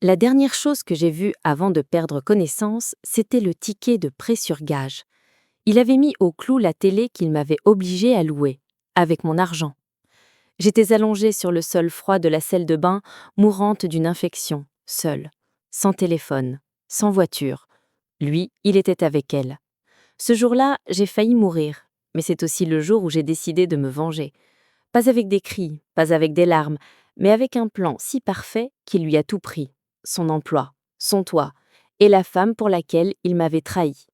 La dernière chose que j'ai vue avant de perdre connaissance, c'était le ticket de prêt sur gage. Il avait mis au clou la télé qu'il m'avait obligé à louer, avec mon argent. J'étais allongée sur le sol froid de la salle de bain, mourante d'une infection, seule, sans téléphone, sans voiture. Lui, il était avec elle. Ce jour-là, j'ai failli mourir, mais c'est aussi le jour où j'ai décidé de me venger. Pas avec des cris, pas avec des larmes, mais avec un plan si parfait qu'il lui a tout pris. Son emploi, son toit, et la femme pour laquelle il m'avait trahi.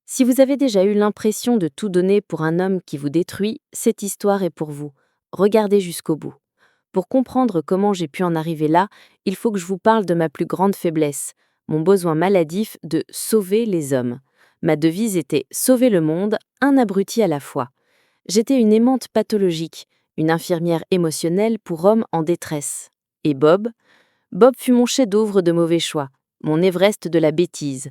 Si vous avez déjà eu l'impression de tout donner pour un homme qui vous détruit, cette histoire est pour vous. Regardez jusqu'au bout. Pour comprendre comment j'ai pu en arriver là, il faut que je vous parle de ma plus grande faiblesse, mon besoin maladif de sauver les hommes. Ma devise était sauver le monde, un abruti à la fois. J'étais une aimante pathologique, une infirmière émotionnelle pour hommes en détresse. Et Bob fut mon chef-d'œuvre de mauvais choix, mon Everest de la bêtise.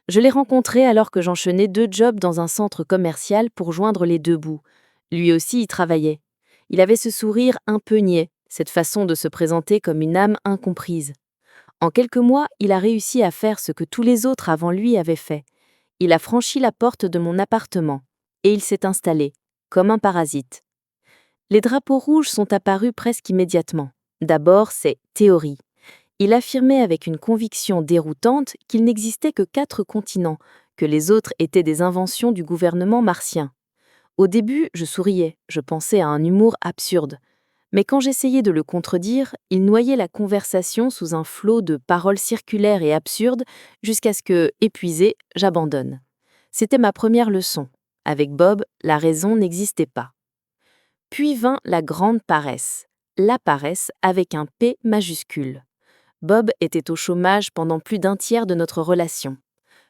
Je l'ai rencontré alors que j'enchaînais 2 jobs dans un centre commercial pour joindre les deux bouts. Lui aussi y travaillait. Il avait ce sourire un peu niais, cette façon de se présenter comme une âme incomprise. En quelques mois, il a réussi à faire ce que tous les autres avant lui avaient fait. Il a franchi la porte de mon appartement. Et il s'est installé, comme un parasite. Les drapeaux rouges sont apparus presque immédiatement. D'abord, c'est théorie. Il affirmait avec une conviction déroutante qu'il n'existait que 4 continents, que les autres étaient des inventions du gouvernement martien. Au début, je souriais, je pensais à un humour absurde. Mais quand j'essayais de le contredire, il noyait la conversation sous un flot de paroles circulaires et absurdes jusqu'à ce que, épuisé, j'abandonne. C'était ma première leçon. Avec Bob, la raison n'existait pas. Puis vint la grande paresse. La paresse avec un P majuscule. Bob était au chômage pendant plus d'un tiers de notre relation.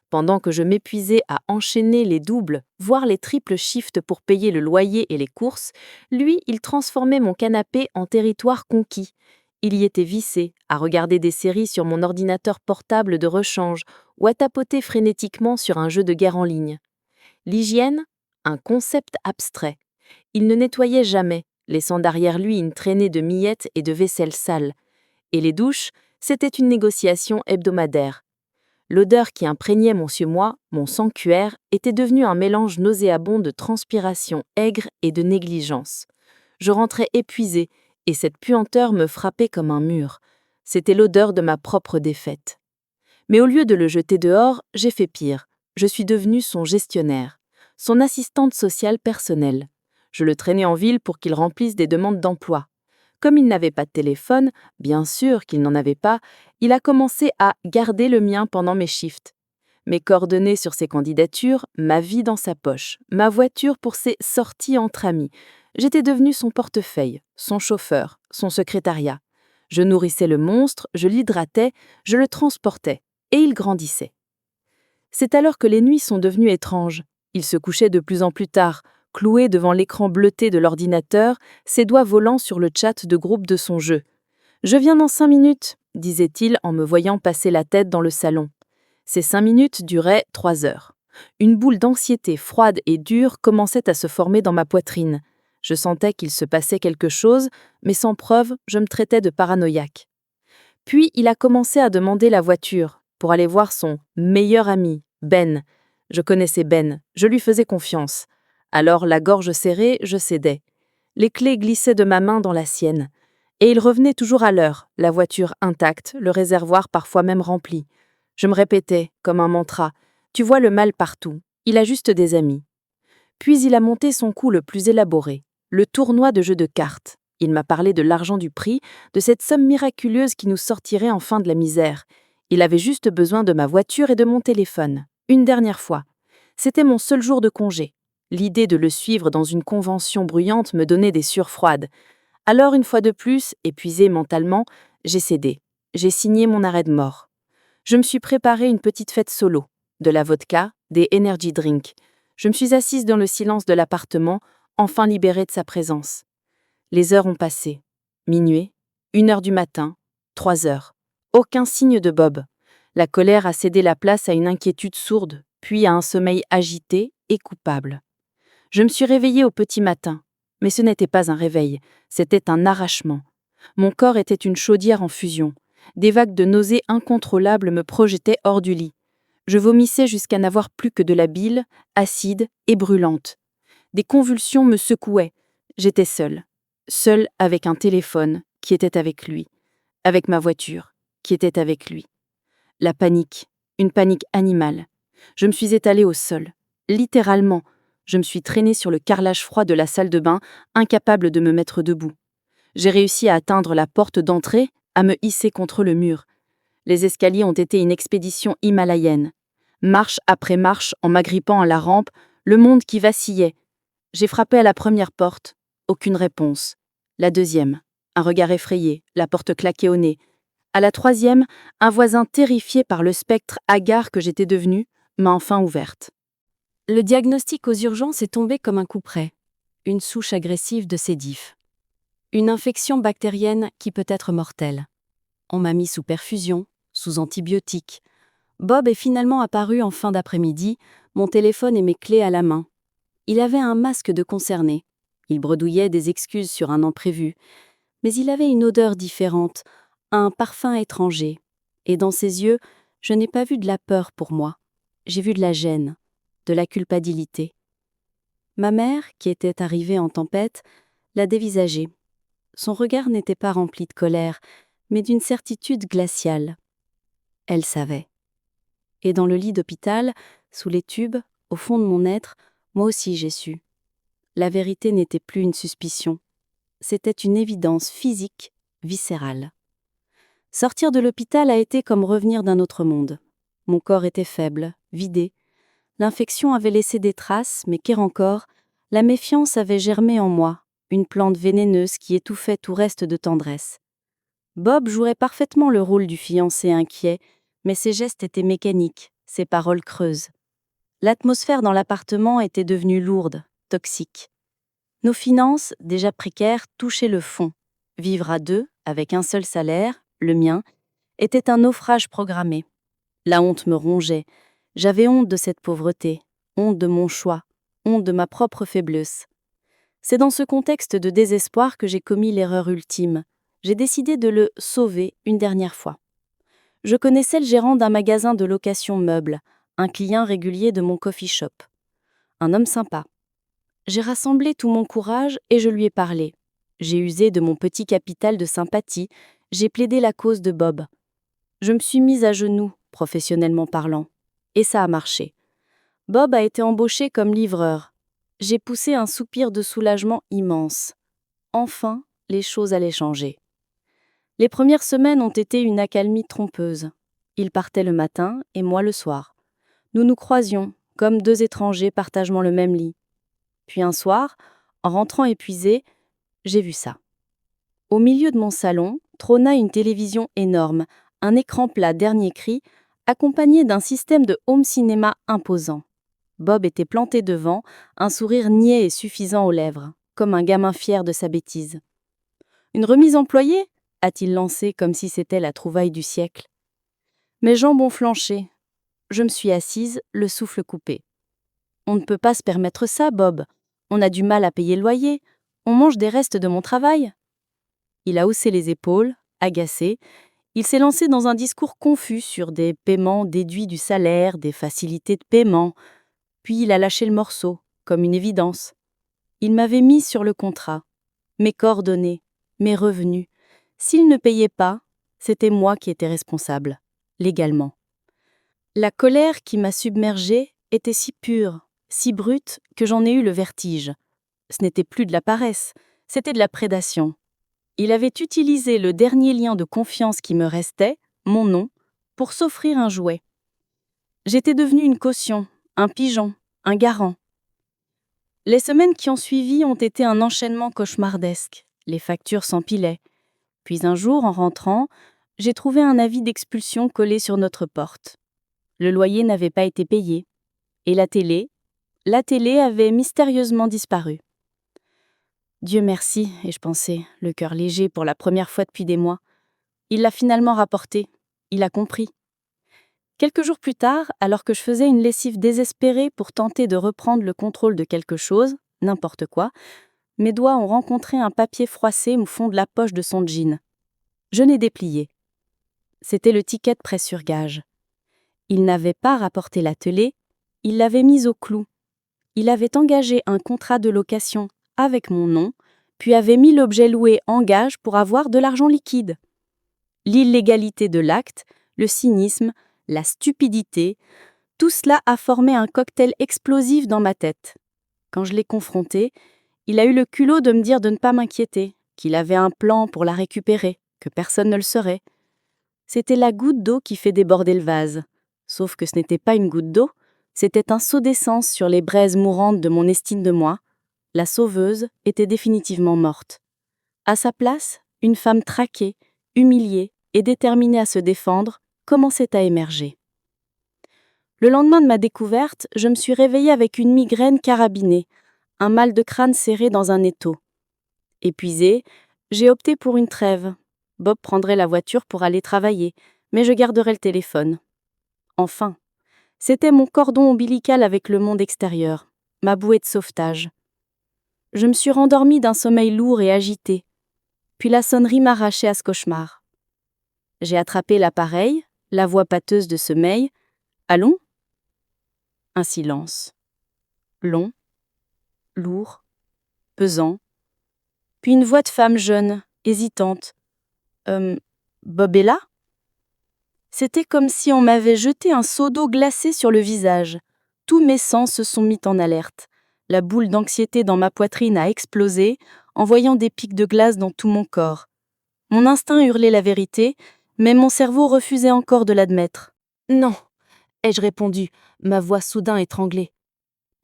Pendant que je m'épuisais à enchaîner les doubles, voire les triples shifts pour payer le loyer et les courses, lui, il transformait mon canapé en territoire conquis. Il y était vissé, à regarder des séries sur mon ordinateur portable de rechange ou à tapoter frénétiquement sur un jeu de guerre en ligne. L'hygiène, un concept abstrait. Il ne nettoyait jamais, laissant derrière lui une traînée de miettes et de vaisselle sale. Et les douches, c'était une négociation hebdomadaire. L'odeur qui imprégnait mon sieux-moi, mon sanctuaire, était devenue un mélange nauséabond de transpiration aigre et de négligence. Je rentrais épuisée, et cette puanteur me frappait comme un mur. C'était l'odeur de ma propre défaite. Mais au lieu de le jeter dehors, j'ai fait pire. Je suis devenue son gestionnaire, son assistante sociale personnelle. Je le traînais en ville pour qu'il remplisse des demandes d'emploi. Comme il n'avait pas de téléphone, bien sûr qu'il n'en avait pas, il a commencé à garder le mien pendant mes shifts. Mes coordonnées sur ses candidatures, ma vie dans sa poche, ma voiture pour ses sorties entre amis. J'étais devenue son portefeuille, son chauffeur, son secrétariat. Je nourrissais le monstre, je l'hydratais, je le transportais, et il grandissait. C'est alors que les nuits sont devenues étranges. Il se couchait de plus en plus tard, cloué devant l'écran bleuté de l'ordinateur, ses doigts volant sur le chat de groupe de son jeu. « Je viens dans 5 minutes », disait-il en me voyant passer la tête dans le salon. Ces 5 minutes duraient 3 heures. Une boule d'anxiété froide et dure commençait à se former dans ma poitrine. Je sentais qu'il se passait quelque chose, mais sans preuve, je me traitais de paranoïaque. Puis il a commencé à demander la voiture pour aller voir son meilleur ami, Ben. Je connaissais Ben, je lui faisais confiance. Alors, la gorge serrée, je cédais. Les clés glissaient de ma main dans la sienne. Et il revenait toujours à l'heure, la voiture intacte, le réservoir parfois même rempli. Je me répétais, comme un mantra, « Tu vois le mal partout, il a juste des amis. » Puis il a monté son coup le plus élaboré, le tournoi de jeux de cartes. Il m'a parlé de l'argent du prix, de cette somme miraculeuse qui nous sortirait enfin de la misère. Il avait juste besoin de ma voiture et de mon téléphone. Une dernière fois. C'était mon seul jour de congé. L'idée de le suivre dans une convention bruyante me donnait des sueurs froides. Alors, une fois de plus, épuisée mentalement, j'ai cédé. J'ai signé mon arrêt de mort. Je me suis préparé une petite fête solo. De la vodka, des energy drinks. Je me suis assise dans le silence de l'appartement, enfin libérée de sa présence. Les heures ont passé. Minuit, 1 heure du matin, 3 heures. Aucun signe de Bob. La colère a cédé la place à une inquiétude sourde, puis à un sommeil agité et coupable. Je me suis réveillée au petit matin. Mais ce n'était pas un réveil, c'était un arrachement. Mon corps était une chaudière en fusion. Des vagues de nausées incontrôlables me projetaient hors du lit. Je vomissais jusqu'à n'avoir plus que de la bile, acide et brûlante. Des convulsions me secouaient. J'étais seule. Seule avec un téléphone qui était avec lui. Avec ma voiture qui était avec lui. La panique. Une panique animale. Je me suis étalée au sol. Littéralement, je me suis traînée sur le carrelage froid de la salle de bain, incapable de me mettre debout. J'ai réussi à atteindre la porte d'entrée, à me hisser contre le mur. Les escaliers ont été une expédition himalayenne. Marche après marche, en m'agrippant à la rampe, le monde qui vacillait. J'ai frappé à la première porte, aucune réponse. La deuxième, un regard effrayé, la porte claquée au nez. À la troisième, un voisin terrifié par le spectre hagard que j'étais devenue, m'a enfin ouverte. Le diagnostic aux urgences est tombé comme un coup près. Une souche agressive de C. diff. Une infection bactérienne qui peut être mortelle. On m'a mis sous perfusion, sous antibiotiques. Bob est finalement apparu en fin d'après-midi, mon téléphone et mes clés à la main. Il avait un masque de concerné. Il bredouillait des excuses sur un imprévu. Mais il avait une odeur différente, un parfum étranger. Et dans ses yeux, je n'ai pas vu de la peur pour moi. J'ai vu de la gêne, de la culpabilité. Ma mère, qui était arrivée en tempête, l'a dévisagé. Son regard n'était pas rempli de colère, mais d'une certitude glaciale. Elle savait. Et dans le lit d'hôpital, sous les tubes, au fond de mon être, moi aussi j'ai su. La vérité n'était plus une suspicion. C'était une évidence physique, viscérale. Sortir de l'hôpital a été comme revenir d'un autre monde. Mon corps était faible, vidé. L'infection avait laissé des traces, mais qu'ère encore, la méfiance avait germé en moi, une plante vénéneuse qui étouffait tout reste de tendresse. Bob jouait parfaitement le rôle du fiancé inquiet, mais ses gestes étaient mécaniques, ses paroles creuses. L'atmosphère dans l'appartement était devenue lourde, toxique. Nos finances, déjà précaires, touchaient le fond. Vivre à deux, avec un seul salaire, le mien, était un naufrage programmé. La honte me rongeait. J'avais honte de cette pauvreté, honte de mon choix, honte de ma propre faiblesse. C'est dans ce contexte de désespoir que j'ai commis l'erreur ultime. J'ai décidé de le sauver une dernière fois. Je connaissais le gérant d'un magasin de location meubles, un client régulier de mon coffee shop. Un homme sympa. J'ai rassemblé tout mon courage et je lui ai parlé. J'ai usé de mon petit capital de sympathie, j'ai plaidé la cause de Bob. Je me suis mise à genoux, professionnellement parlant. Et ça a marché. Bob a été embauché comme livreur. J'ai poussé un soupir de soulagement immense. Enfin, les choses allaient changer. Les premières semaines ont été une accalmie trompeuse. Il partait le matin et moi le soir. Nous nous croisions, comme deux étrangers partageant le même lit. Puis un soir, en rentrant épuisée, j'ai vu ça. Au milieu de mon salon trôna une télévision énorme, un écran plat dernier cri, accompagné d'un système de home cinéma imposant. Bob était planté devant, un sourire niais et suffisant aux lèvres, comme un gamin fier de sa bêtise. « Une remise employée ?» a-t-il lancé comme si c'était la trouvaille du siècle. Mes jambes ont flanché. Je me suis assise, le souffle coupé. « On ne peut pas se permettre ça, Bob. On a du mal à payer le loyer. On mange des restes de mon travail. » Il a haussé les épaules, agacé. Il s'est lancé dans un discours confus sur des paiements déduits du salaire, des facilités de paiement. Puis il a lâché le morceau, comme une évidence. Il m'avait mis sur le contrat. Mes coordonnées, mes revenus. S'il ne payait pas, c'était moi qui étais responsable, légalement. La colère qui m'a submergée était si pure, si brute, que j'en ai eu le vertige. Ce n'était plus de la paresse, c'était de la prédation. Il avait utilisé le dernier lien de confiance qui me restait, mon nom, pour s'offrir un jouet. J'étais devenue une caution, un pigeon, un garant. Les semaines qui ont suivi ont été un enchaînement cauchemardesque. Les factures s'empilaient. Puis un jour, en rentrant, j'ai trouvé un avis d'expulsion collé sur notre porte. Le loyer n'avait pas été payé. Et la télé avait mystérieusement disparu. Dieu merci, ai-je pensé, le cœur léger pour la première fois depuis des mois. Il l'a finalement rapporté. Il a compris. Quelques jours plus tard, alors que je faisais une lessive désespérée pour tenter de reprendre le contrôle de quelque chose, n'importe quoi, mes doigts ont rencontré un papier froissé au fond de la poche de son jean. Je n'ai déplié. C'était le ticket de prêt sur gage. Il n'avait pas rapporté la télé, il l'avait mise au clou. Il avait engagé un contrat de location avec mon nom, puis avait mis l'objet loué en gage pour avoir de l'argent liquide. L'illégalité de l'acte, le cynisme, la stupidité, tout cela a formé un cocktail explosif dans ma tête. Quand je l'ai confronté, il a eu le culot de me dire de ne pas m'inquiéter, qu'il avait un plan pour la récupérer, que personne ne le saurait. C'était la goutte d'eau qui fait déborder le vase. Sauf que ce n'était pas une goutte d'eau, c'était un seau d'essence sur les braises mourantes de mon estime de moi. La sauveuse était définitivement morte. À sa place, une femme traquée, humiliée et déterminée à se défendre commençait à émerger. Le lendemain de ma découverte, je me suis réveillée avec une migraine carabinée, un mal de crâne serré dans un étau. Épuisée, j'ai opté pour une trêve. Bob prendrait la voiture pour aller travailler, mais je garderais le téléphone. Enfin, c'était mon cordon ombilical avec le monde extérieur, ma bouée de sauvetage. Je me suis rendormie d'un sommeil lourd et agité, puis la sonnerie m'arrachait à ce cauchemar. J'ai attrapé l'appareil, la voix pâteuse de sommeil. « Allons ?» Un silence. Long, lourd, pesant. Puis une voix de femme jeune, hésitante. Bob est là ?» C'était comme si on m'avait jeté un seau d'eau glacée sur le visage. Tous mes sens se sont mis en alerte. La boule d'anxiété dans ma poitrine a explosé, envoyant des pics de glace dans tout mon corps. Mon instinct hurlait la vérité, mais mon cerveau refusait encore de l'admettre. « Non !» ai-je répondu, ma voix soudain étranglée.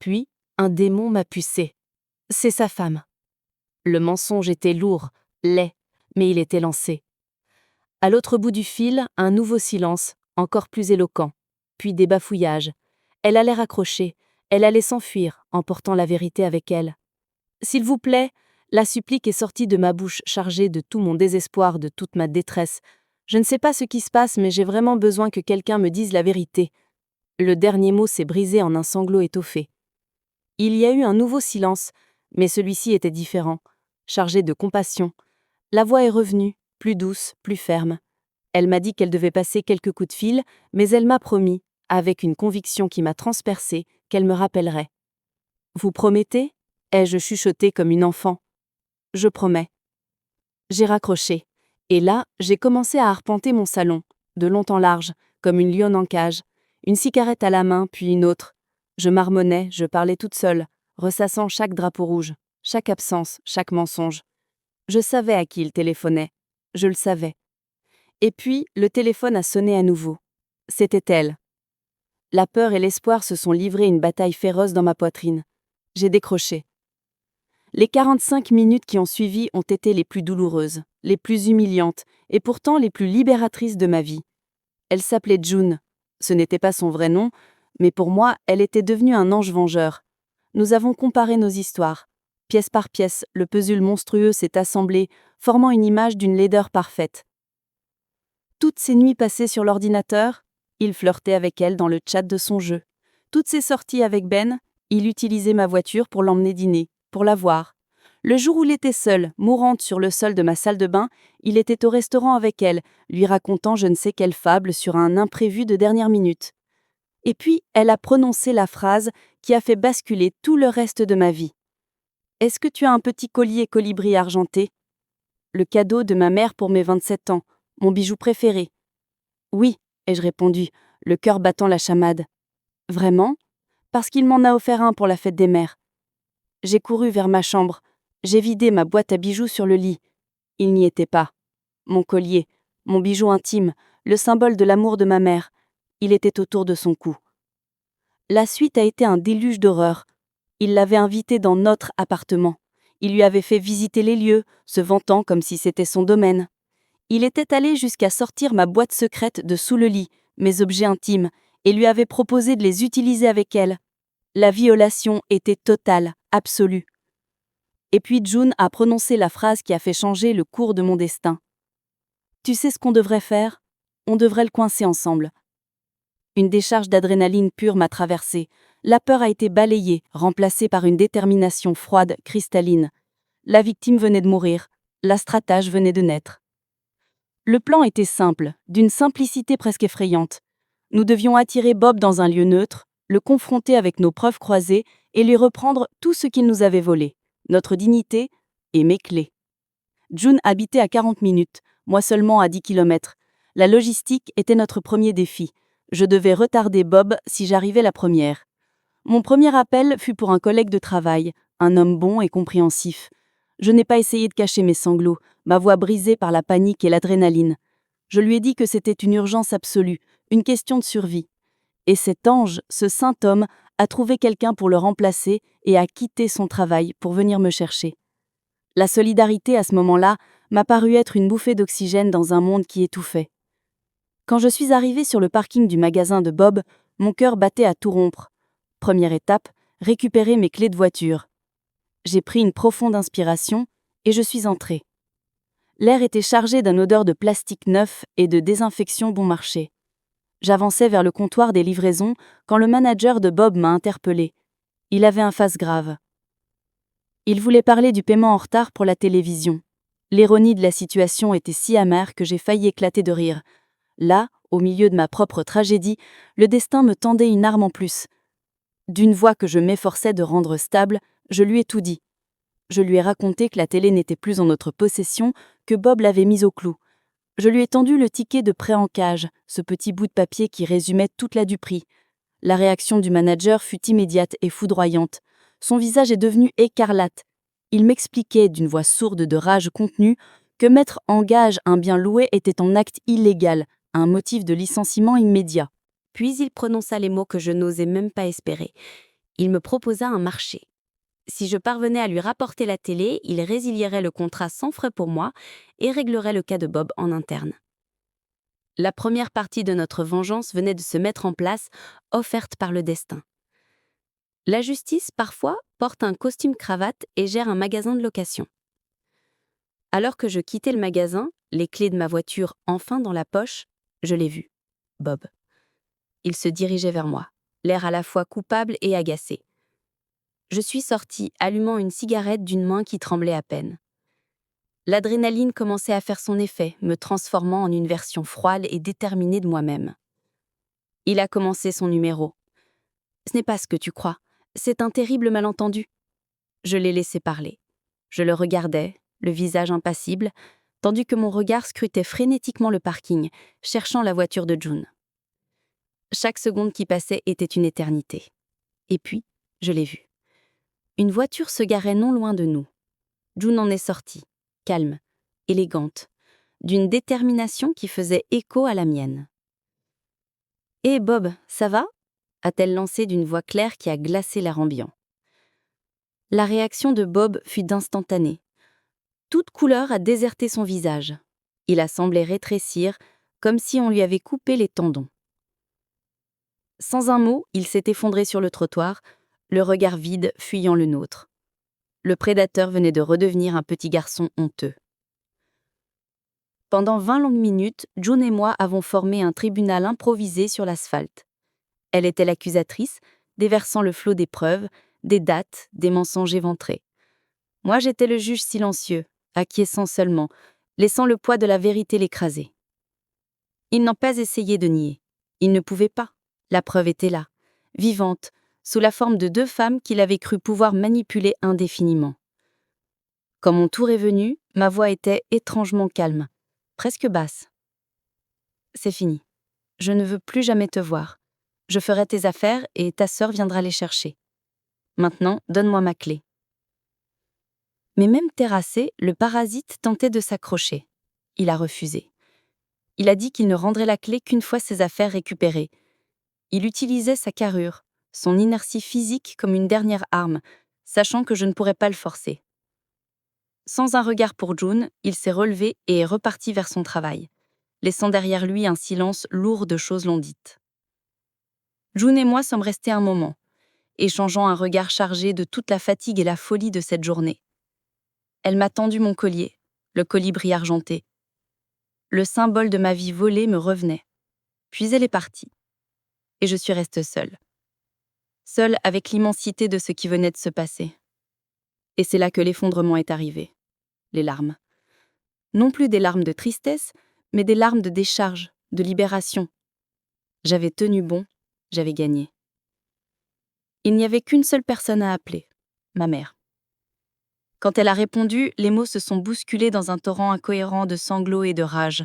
Puis, un démon m'a pucé. C'est sa femme. Le mensonge était lourd, laid, mais il était lancé. À l'autre bout du fil, un nouveau silence, encore plus éloquent, puis des bafouillages. Elle allait raccrocher, elle allait s'enfuir, emportant la vérité avec elle. « S'il vous plaît !» La supplique est sortie de ma bouche chargée de tout mon désespoir, de toute ma détresse. Je ne sais pas ce qui se passe, mais j'ai vraiment besoin que quelqu'un me dise la vérité. Le dernier mot s'est brisé en un sanglot étoffé. Il y a eu un nouveau silence, mais celui-ci était différent, chargé de compassion. La voix est revenue, plus douce, plus ferme. Elle m'a dit qu'elle devait passer quelques coups de fil, mais elle m'a promis, avec une conviction qui m'a transpercée, qu'elle me rappellerait. « Vous promettez ?» ai-je chuchoté comme une enfant. « Je promets. » J'ai raccroché, et là, j'ai commencé à arpenter mon salon, de long en large, comme une lionne en cage, une cigarette à la main, puis une autre. Je marmonnais, je parlais toute seule, ressassant chaque drapeau rouge, chaque absence, chaque mensonge. Je savais à qui il téléphonait. Je le savais. Et puis, le téléphone a sonné à nouveau. C'était elle. La peur et l'espoir se sont livrés une bataille féroce dans ma poitrine. J'ai décroché. Les 45 minutes qui ont suivi ont été les plus douloureuses, les plus humiliantes, et pourtant les plus libératrices de ma vie. Elle s'appelait June. Ce n'était pas son vrai nom, mais pour moi, elle était devenue un ange vengeur. Nous avons comparé nos histoires. Pièce par pièce, le puzzle monstrueux s'est assemblé, formant une image d'une laideur parfaite. Toutes ces nuits passées sur l'ordinateur, il flirtait avec elle dans le chat de son jeu. Toutes ces sorties avec Ben, il utilisait ma voiture pour l'emmener dîner, pour la voir. Le jour où il était seul, mourante sur le sol de ma salle de bain, il était au restaurant avec elle, lui racontant je ne sais quelle fable sur un imprévu de dernière minute. Et puis, elle a prononcé la phrase qui a fait basculer tout le reste de ma vie. « Est-ce que tu as un petit collier colibri argenté ?» Le cadeau de ma mère pour mes 27 ans, mon bijou préféré. « Oui », ai-je répondu, le cœur battant la chamade. « Vraiment ? Parce qu'il m'en a offert un pour la fête des mères. » J'ai couru vers ma chambre. J'ai vidé ma boîte à bijoux sur le lit. Il n'y était pas. Mon collier, mon bijou intime, le symbole de l'amour de ma mère, il était autour de son cou. La suite a été un déluge d'horreur. Il l'avait invitée dans notre appartement. Il lui avait fait visiter les lieux, se vantant comme si c'était son domaine. Il était allé jusqu'à sortir ma boîte secrète de sous le lit, mes objets intimes, et lui avait proposé de les utiliser avec elle. La violation était totale, absolue. Et puis June a prononcé la phrase qui a fait changer le cours de mon destin. « Tu sais ce qu'on devrait faire ? On devrait le coincer ensemble. » Une décharge d'adrénaline pure m'a traversée. La peur a été balayée, remplacée par une détermination froide, cristalline. La victime venait de mourir. La stratège venait de naître. Le plan était simple, d'une simplicité presque effrayante. Nous devions attirer Bob dans un lieu neutre, le confronter avec nos preuves croisées et lui reprendre tout ce qu'il nous avait volé, notre dignité et mes clés. June habitait à 40 minutes, moi seulement à 10 kilomètres. La logistique était notre premier défi. Je devais retarder Bob si j'arrivais la première. Mon premier appel fut pour un collègue de travail, un homme bon et compréhensif. Je n'ai pas essayé de cacher mes sanglots, ma voix brisée par la panique et l'adrénaline. Je lui ai dit que c'était une urgence absolue, une question de survie. Et cet ange, ce saint homme, a trouvé quelqu'un pour le remplacer et a quitté son travail pour venir me chercher. La solidarité à ce moment-là m'a paru être une bouffée d'oxygène dans un monde qui étouffait. Quand je suis arrivée sur le parking du magasin de Bob, mon cœur battait à tout rompre. Première étape, récupérer mes clés de voiture. J'ai pris une profonde inspiration et je suis entrée. L'air était chargé d'une odeur de plastique neuf et de désinfection bon marché. J'avançais vers le comptoir des livraisons quand le manager de Bob m'a interpellée. Il avait un face grave. Il voulait parler du paiement en retard pour la télévision. L'ironie de la situation était si amère que j'ai failli éclater de rire. Là, au milieu de ma propre tragédie, le destin me tendait une arme en plus. D'une voix que je m'efforçais de rendre stable, je lui ai tout dit. Je lui ai raconté que la télé n'était plus en notre possession, que Bob l'avait mise au clou. Je lui ai tendu le ticket de prêt en cage, ce petit bout de papier qui résumait toute la duperie. La réaction du manager fut immédiate et foudroyante. Son visage est devenu écarlate. Il m'expliquait d'une voix sourde de rage contenue que mettre en gage un bien loué était un acte illégal, un motif de licenciement immédiat. Puis il prononça les mots que je n'osais même pas espérer. Il me proposa un marché. Si je parvenais à lui rapporter la télé, il résilierait le contrat sans frais pour moi et réglerait le cas de Bob en interne. La première partie de notre vengeance venait de se mettre en place, offerte par le destin. La justice, parfois, porte un costume-cravate et gère un magasin de location. Alors que je quittais le magasin, les clés de ma voiture enfin dans la poche, je l'ai vu. Bob. Il se dirigeait vers moi, l'air à la fois coupable et agacé. Je suis sortie, allumant une cigarette d'une main qui tremblait à peine. L'adrénaline commençait à faire son effet, me transformant en une version froide et déterminée de moi-même. Il a commencé son numéro. Ce n'est pas ce que tu crois. C'est un terrible malentendu. Je l'ai laissé parler. Je le regardais, le visage impassible, tandis que mon regard scrutait frénétiquement le parking, cherchant la voiture de June. Chaque seconde qui passait était une éternité. Et puis, je l'ai vue. Une voiture se garait non loin de nous. June en est sortie, calme, élégante, d'une détermination qui faisait écho à la mienne. « Hé Bob, ça va ?» a-t-elle lancé d'une voix claire qui a glacé l'air ambiant. La réaction de Bob fut d'instantanée. Toute couleur a déserté son visage. Il a semblé rétrécir, comme si on lui avait coupé les tendons. Sans un mot, il s'est effondré sur le trottoir, le regard vide fuyant le nôtre. Le prédateur venait de redevenir un petit garçon honteux. Pendant 20 longues minutes, June et moi avons formé un tribunal improvisé sur l'asphalte. Elle était l'accusatrice, déversant le flot des preuves, des dates, des mensonges éventrés. Moi, j'étais le juge silencieux, acquiesçant seulement, laissant le poids de la vérité l'écraser. Ils n'ont pas essayé de nier. Ils ne pouvaient pas. La preuve était là, vivante, sous la forme de deux femmes qu'il avait cru pouvoir manipuler indéfiniment. Quand mon tour est venu, ma voix était étrangement calme, presque basse. « C'est fini. Je ne veux plus jamais te voir. Je ferai tes affaires et ta sœur viendra les chercher. Maintenant, donne-moi ma clé. » Mais même terrassé, le parasite tentait de s'accrocher. Il a refusé. Il a dit qu'il ne rendrait la clé qu'une fois ses affaires récupérées. Il utilisait sa carrure, son inertie physique comme une dernière arme, sachant que je ne pourrais pas le forcer. Sans un regard pour June, il s'est relevé et est reparti vers son travail, laissant derrière lui un silence lourd de choses non dites. June et moi sommes restés un moment, échangeant un regard chargé de toute la fatigue et la folie de cette journée. Elle m'a tendu mon collier, le colibri argenté. Le symbole de ma vie volée me revenait. Puis elle est partie. Et je suis restée seule. Seule avec l'immensité de ce qui venait de se passer. Et c'est là que l'effondrement est arrivé. Les larmes. Non plus des larmes de tristesse, mais des larmes de décharge, de libération. J'avais tenu bon, j'avais gagné. Il n'y avait qu'une seule personne à appeler, ma mère. Quand elle a répondu, les mots se sont bousculés dans un torrent incohérent de sanglots et de rage.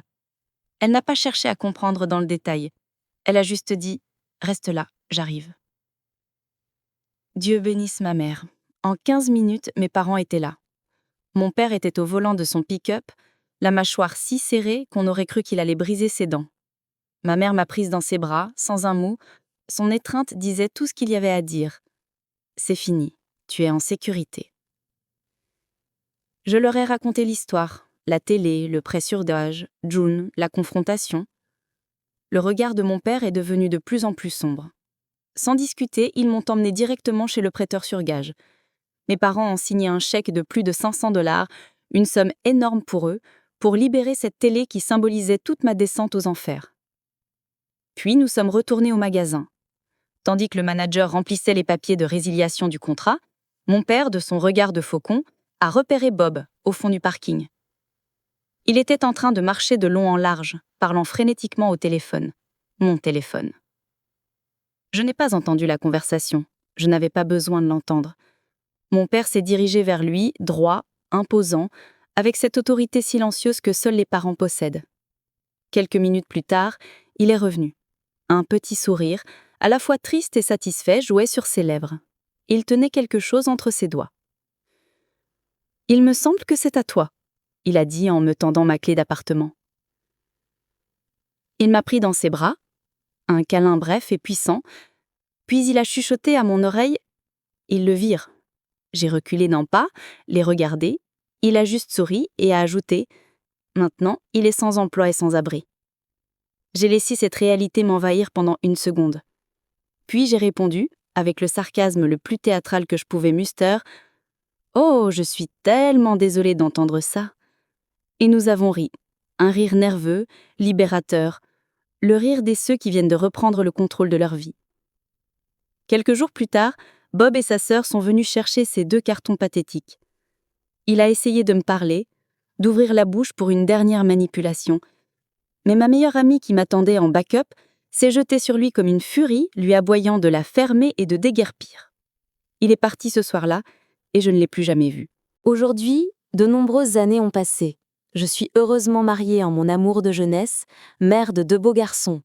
Elle n'a pas cherché à comprendre dans le détail. Elle a juste dit « Reste là, j'arrive ». Dieu bénisse ma mère. En 15 minutes, mes parents étaient là. Mon père était au volant de son pick-up, la mâchoire si serrée qu'on aurait cru qu'il allait briser ses dents. Ma mère m'a prise dans ses bras, sans un mot. Son étreinte disait tout ce qu'il y avait à dire. « C'est fini, tu es en sécurité ». Je leur ai raconté l'histoire, la télé, le pré-surdage, June, la confrontation. Le regard de mon père est devenu de plus en plus sombre. Sans discuter, ils m'ont emmené directement chez le prêteur sur gage. Mes parents ont signé un chèque de plus de 500 $, une somme énorme pour eux, pour libérer cette télé qui symbolisait toute ma descente aux enfers. Puis nous sommes retournés au magasin. Tandis que le manager remplissait les papiers de résiliation du contrat, mon père, de son regard de faucon, a repéré Bob au fond du parking. Il était en train de marcher de long en large, parlant frénétiquement au téléphone. Mon téléphone. Je n'ai pas entendu la conversation. Je n'avais pas besoin de l'entendre. Mon père s'est dirigé vers lui, droit, imposant, avec cette autorité silencieuse que seuls les parents possèdent. Quelques minutes plus tard, il est revenu. Un petit sourire, à la fois triste et satisfait, jouait sur ses lèvres. Il tenait quelque chose entre ses doigts. « Il me semble que c'est à toi », il a dit en me tendant ma clé d'appartement. Il m'a pris dans ses bras, un câlin bref et puissant, puis il a chuchoté à mon oreille « Il le vire ». J'ai reculé d'un pas, les regardé, il a juste souri et a ajouté « Maintenant, il est sans emploi et sans abri ». J'ai laissé cette réalité m'envahir pendant 1 seconde. Puis j'ai répondu, avec le sarcasme le plus théâtral que je pouvais muster « Oh, je suis tellement désolée d'entendre ça !» Et nous avons ri. Un rire nerveux, libérateur, le rire des ceux qui viennent de reprendre le contrôle de leur vie. Quelques jours plus tard, Bob et sa sœur sont venus chercher ces 2 cartons pathétiques. Il a essayé de me parler, d'ouvrir la bouche pour une dernière manipulation. Mais ma meilleure amie qui m'attendait en backup s'est jetée sur lui comme une furie, lui aboyant de la fermer et de déguerpir. Il est parti ce soir-là, et je ne l'ai plus jamais vu. Aujourd'hui, de nombreuses années ont passé. Je suis heureusement mariée en mon amour de jeunesse, mère de 2 beaux garçons.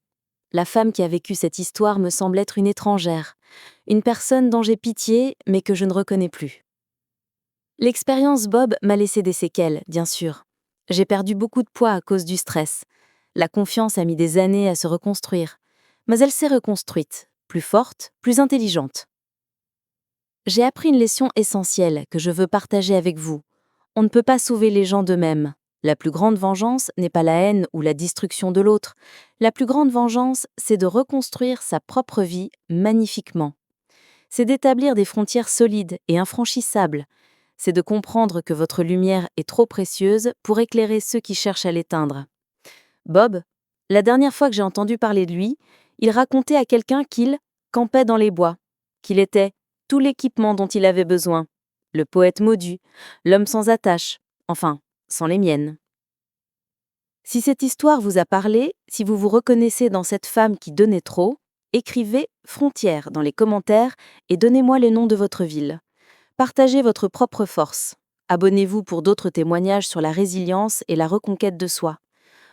La femme qui a vécu cette histoire me semble être une étrangère, une personne dont j'ai pitié, mais que je ne reconnais plus. L'expérience Bob m'a laissé des séquelles, bien sûr. J'ai perdu beaucoup de poids à cause du stress. La confiance a mis des années à se reconstruire, mais elle s'est reconstruite, plus forte, plus intelligente. J'ai appris une leçon essentielle que je veux partager avec vous. On ne peut pas sauver les gens d'eux-mêmes. La plus grande vengeance n'est pas la haine ou la destruction de l'autre. La plus grande vengeance, c'est de reconstruire sa propre vie magnifiquement. C'est d'établir des frontières solides et infranchissables. C'est de comprendre que votre lumière est trop précieuse pour éclairer ceux qui cherchent à l'éteindre. Bob, la dernière fois que j'ai entendu parler de lui, il racontait à quelqu'un qu'il campait dans les bois, qu'il était tout l'équipement dont il avait besoin, le poète maudit, l'homme sans attache, enfin, sans les miennes. Si cette histoire vous a parlé, si vous vous reconnaissez dans cette femme qui donnait trop, écrivez « Frontières » dans les commentaires et donnez-moi les noms de votre ville. Partagez votre propre force. Abonnez-vous pour d'autres témoignages sur la résilience et la reconquête de soi.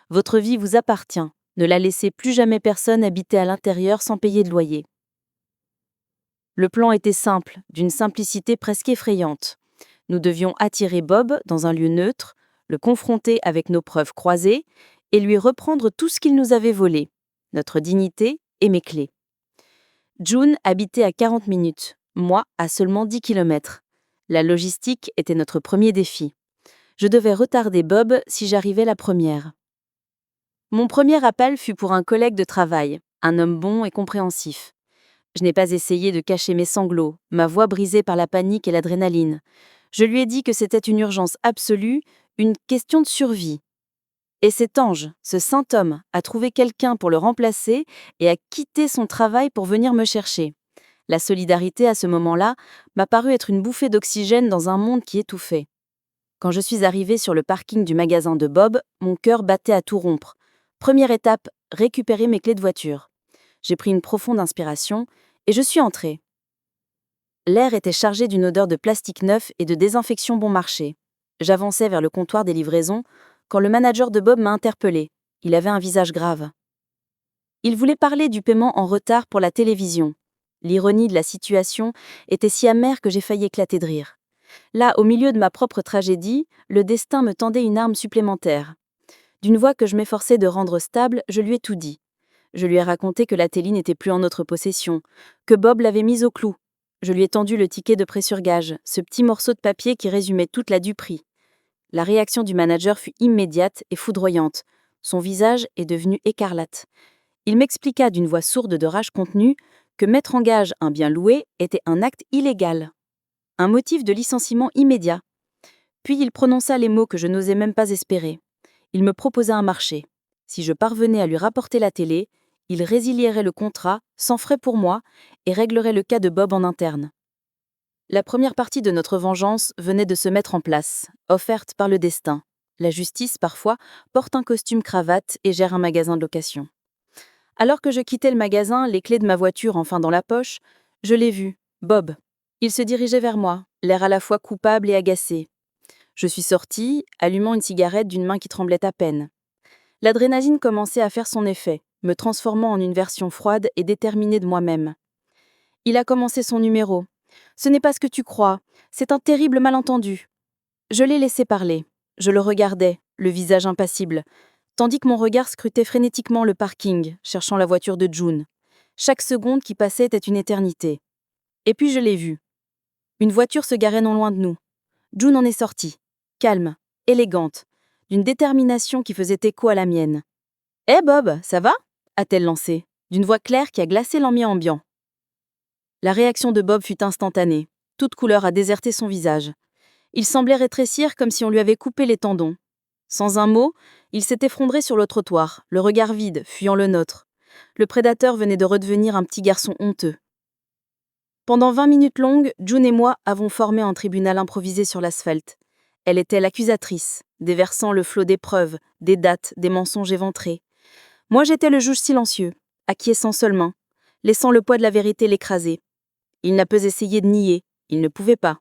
Votre vie vous appartient. Ne la laissez plus jamais personne habiter à l'intérieur sans payer de loyer. Le plan était simple, d'une simplicité presque effrayante. Nous devions attirer Bob dans un lieu neutre, le confronter avec nos preuves croisées et lui reprendre tout ce qu'il nous avait volé, notre dignité et mes clés. June habitait à 40 minutes, moi à seulement 10 km. La logistique était notre premier défi. Je devais retarder Bob si j'arrivais la première. Mon premier appel fut pour un collègue de travail, un homme bon et compréhensif. Je n'ai pas essayé de cacher mes sanglots, ma voix brisée par la panique et l'adrénaline. Je lui ai dit que c'était une urgence absolue, une question de survie. Et cet ange, ce saint homme, a trouvé quelqu'un pour le remplacer et a quitté son travail pour venir me chercher. La solidarité à ce moment-là m'a paru être une bouffée d'oxygène dans un monde qui étouffait. Quand je suis arrivée sur le parking du magasin de Bob, mon cœur battait à tout rompre. Première étape, récupérer mes clés de voiture. J'ai pris une profonde inspiration et je suis entrée. L'air était chargé d'une odeur de plastique neuf et de désinfection bon marché. J'avançais vers le comptoir des livraisons quand le manager de Bob m'a interpellée. Il avait un visage grave. Il voulait parler du paiement en retard pour la télévision. L'ironie de la situation était si amère que j'ai failli éclater de rire. Là, au milieu de ma propre tragédie, le destin me tendait une arme supplémentaire. D'une voix que je m'efforçais de rendre stable, je lui ai tout dit. Je lui ai raconté que la télé n'était plus en notre possession, que Bob l'avait mise au clou. Je lui ai tendu le ticket de pré-surgage, ce petit morceau de papier qui résumait toute la duperie. La réaction du manager fut immédiate et foudroyante. Son visage est devenu écarlate. Il m'expliqua d'une voix sourde de rage contenue que mettre en gage un bien loué était un acte illégal, un motif de licenciement immédiat. Puis il prononça les mots que je n'osais même pas espérer. Il me proposa un marché. Si je parvenais à lui rapporter la télé, il résilierait le contrat, sans frais pour moi, et réglerait le cas de Bob en interne. La première partie de notre vengeance venait de se mettre en place, offerte par le destin. La justice, parfois, porte un costume cravate et gère un magasin de location. Alors que je quittais le magasin, les clés de ma voiture enfin dans la poche, je l'ai vu, Bob. Il se dirigeait vers moi, l'air à la fois coupable et agacé. Je suis sortie, allumant une cigarette d'une main qui tremblait à peine. L'adrénaline commençait à faire son effet, me transformant en une version froide et déterminée de moi-même. Il a commencé son numéro. « Ce n'est pas ce que tu crois, c'est un terrible malentendu. » Je l'ai laissé parler. Je le regardais, le visage impassible, tandis que mon regard scrutait frénétiquement le parking, cherchant la voiture de June. Chaque seconde qui passait était une éternité. Et puis je l'ai vue. Une voiture se garait non loin de nous. June en est sortie, calme, élégante, d'une détermination qui faisait écho à la mienne. « Hé Bob, ça va ?» a-t-elle lancé, d'une voix claire qui a glacé ambiant. La réaction de Bob fut instantanée. Toute couleur a déserté son visage. Il semblait rétrécir comme si on lui avait coupé les tendons. Sans un mot, il s'est effondré sur le trottoir, le regard vide, fuyant le nôtre. Le prédateur venait de redevenir un petit garçon honteux. Pendant 20 minutes longues, June et moi avons formé un tribunal improvisé sur l'asphalte. Elle était l'accusatrice, déversant le flot des preuves, des dates, des mensonges éventrés. Moi, j'étais le juge silencieux, acquiesçant seulement, laissant le poids de la vérité l'écraser. Il n'a pas essayé de nier, il ne pouvait pas.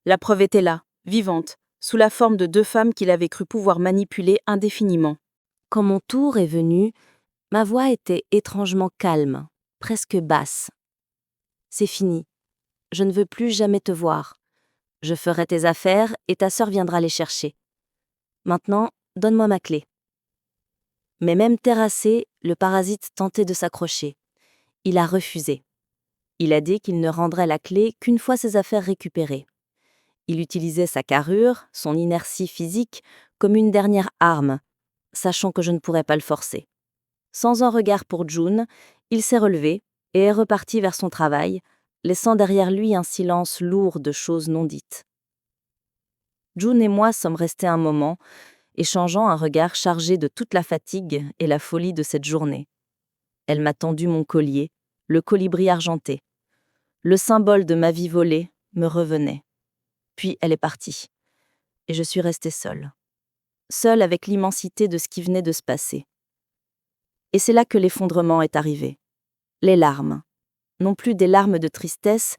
La preuve était là, vivante, sous la forme de 2 femmes qu'il avait cru pouvoir manipuler indéfiniment. Quand mon tour est venu, ma voix était étrangement calme, presque basse. C'est fini. Je ne veux plus jamais te voir. Je ferai tes affaires et ta sœur viendra les chercher. Maintenant, donne-moi ma clé. Mais même terrassé, le parasite tentait de s'accrocher. Il a refusé. Il a dit qu'il ne rendrait la clé qu'une fois ses affaires récupérées. Il utilisait sa carrure, son inertie physique, comme une dernière arme, sachant que je ne pourrais pas le forcer. Sans un regard pour June, il s'est relevé et est reparti vers son travail, laissant derrière lui un silence lourd de choses non dites. June et moi sommes restés un moment, échangeant un regard chargé de toute la fatigue et la folie de cette journée. Elle m'a tendu mon collier, le colibri argenté. Le symbole de ma vie volée me revenait. Puis elle est partie, et je suis restée seule. Seule avec l'immensité de ce qui venait de se passer. Et c'est là que l'effondrement est arrivé. Les larmes. Non plus des larmes de tristesse,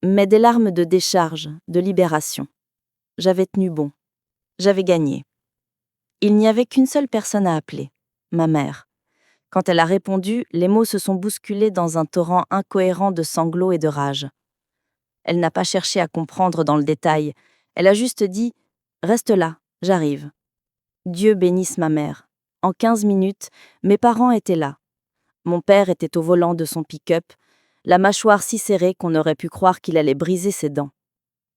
mais des larmes de décharge, de libération. J'avais tenu bon. J'avais gagné. Il n'y avait qu'une seule personne à appeler, ma mère. Quand elle a répondu, les mots se sont bousculés dans un torrent incohérent de sanglots et de rage. Elle n'a pas cherché à comprendre dans le détail. Elle a juste dit « Reste là, j'arrive ». Dieu bénisse ma mère. En 15 minutes, mes parents étaient là. Mon père était au volant de son pick-up, la mâchoire si serrée qu'on aurait pu croire qu'il allait briser ses dents.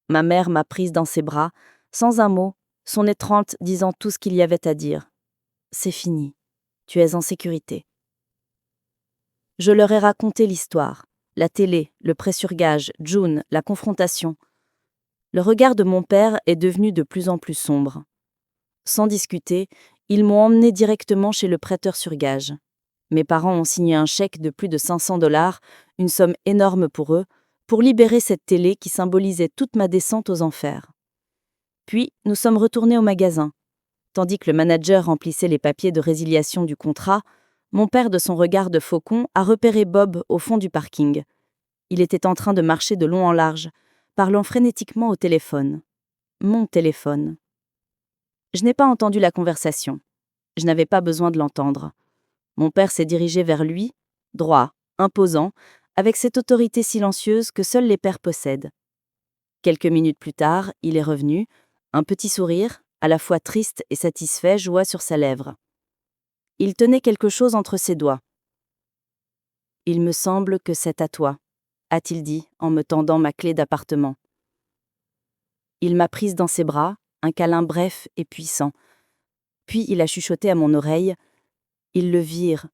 Ma mère m'a prise dans ses bras, sans un mot, son étreinte disant tout ce qu'il y avait à dire. « C'est fini. Tu es en sécurité. » Je leur ai raconté l'histoire, la télé, le pré-surgage, June, la confrontation. Le regard de mon père est devenu de plus en plus sombre. Sans discuter, ils m'ont emmené directement chez le prêteur sur gage. Mes parents ont signé un chèque de plus de 500 $, une somme énorme pour eux, pour libérer cette télé qui symbolisait toute ma descente aux enfers. Puis, nous sommes retournés au magasin. Tandis que le manager remplissait les papiers de résiliation du contrat, mon père, de son regard de faucon, a repéré Bob au fond du parking. Il était en train de marcher de long en large, parlant frénétiquement au téléphone. Mon téléphone. Je n'ai pas entendu la conversation. Je n'avais pas besoin de l'entendre. Mon père s'est dirigé vers lui, droit, imposant, avec cette autorité silencieuse que seuls les pères possèdent. Quelques minutes plus tard, il est revenu, un petit sourire, à la fois triste et satisfait, joua sur sa lèvre. Il tenait quelque chose entre ses doigts. « Il me semble que c'est à toi », a-t-il dit en me tendant ma clé d'appartement. Il m'a prise dans ses bras, un câlin bref et puissant. Puis il a chuchoté à mon oreille. Ils le virent.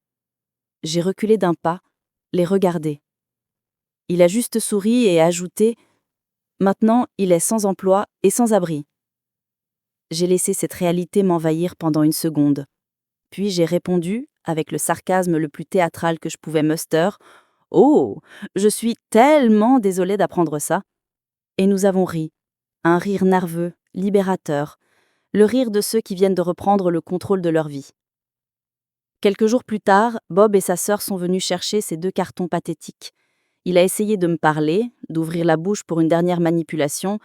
J'ai reculé d'un pas, les regardé. Il a juste souri et ajouté « Maintenant, il est sans emploi et sans abri ». J'ai laissé cette réalité m'envahir pendant une seconde. Puis j'ai répondu, avec le sarcasme le plus théâtral que je pouvais muster « Oh, je suis tellement désolée d'apprendre ça !» Et nous avons ri. Un rire nerveux, libérateur, le rire de ceux qui viennent de reprendre le contrôle de leur vie. Quelques jours plus tard, Bob et sa sœur sont venus chercher ces 2 cartons pathétiques. Il a essayé de me parler, d'ouvrir la bouche pour une dernière manipulation,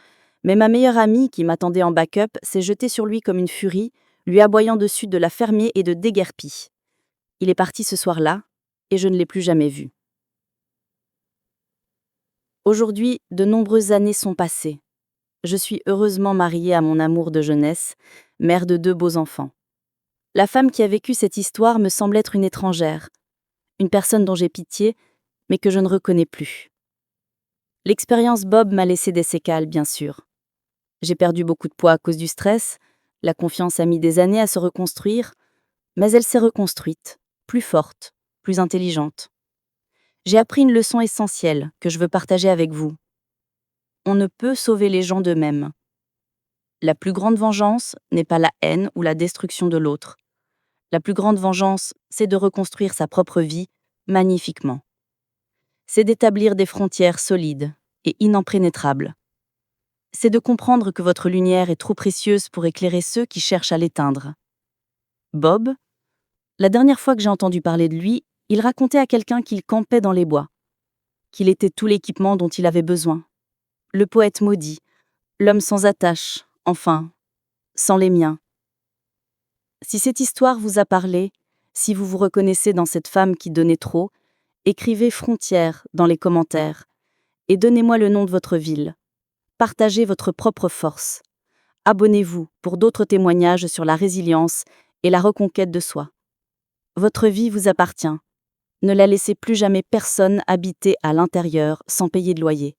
mais ma meilleure amie, qui m'attendait en backup, s'est jetée sur lui comme une furie, lui aboyant dessus de la fermier et de déguerpis. Il est parti ce soir-là, et je ne l'ai plus jamais vu. Aujourd'hui, de nombreuses années sont passées. Je suis heureusement mariée à mon amour de jeunesse, mère de 2 beaux enfants. La femme qui a vécu cette histoire me semble être une étrangère, une personne dont j'ai pitié, mais que je ne reconnais plus. L'expérience Bob m'a laissé des séquelles, bien sûr. J'ai perdu beaucoup de poids à cause du stress, la confiance a mis des années à se reconstruire, mais elle s'est reconstruite, plus forte, plus intelligente. J'ai appris une leçon essentielle que je veux partager avec vous. On ne peut sauver les gens d'eux-mêmes. La plus grande vengeance n'est pas la haine ou la destruction de l'autre. La plus grande vengeance, c'est de reconstruire sa propre vie magnifiquement. C'est d'établir des frontières solides et inimpénétrables. C'est de comprendre que votre lumière est trop précieuse pour éclairer ceux qui cherchent à l'éteindre. Bob, la dernière fois que j'ai entendu parler de lui, il racontait à quelqu'un qu'il campait dans les bois, qu'il était tout l'équipement dont il avait besoin. Le poète maudit, l'homme sans attache, enfin, sans les miens. Si cette histoire vous a parlé, si vous vous reconnaissez dans cette femme qui donnait trop, écrivez frontières dans les commentaires et donnez-moi le nom de votre ville. Partagez votre propre force. Abonnez-vous pour d'autres témoignages sur la résilience et la reconquête de soi. Votre vie vous appartient. Ne la laissez plus jamais personne habiter à l'intérieur sans payer de loyer.